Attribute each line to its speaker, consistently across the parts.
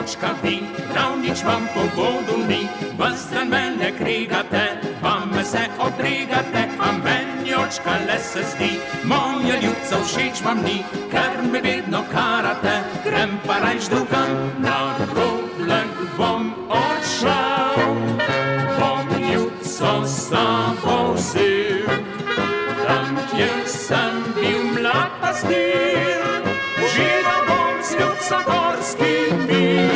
Speaker 1: очкаві, равніч вам погоду мій, вас за мене кригате, вам се обригате, а мені очка лесе здій. Моя любця вшич вам ні, керми видно карате, крем парайш другам, на рублек бом очав, бом любцо завозив, там п'єсем бів млад пастир, жива бом з любця горський мір,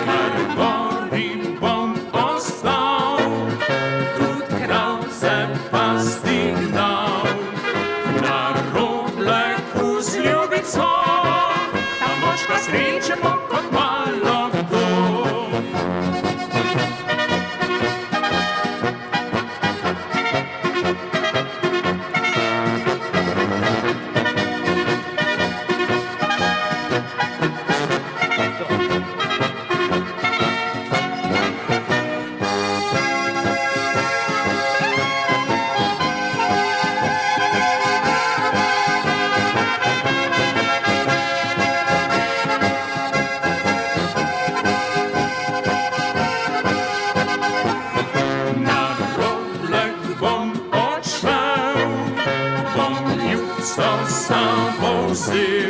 Speaker 1: карборі бом остав, тут кравце пасти гнав, на рублеку з любицо, там очка стрічемо кот молоко. Bom, любцо завозив.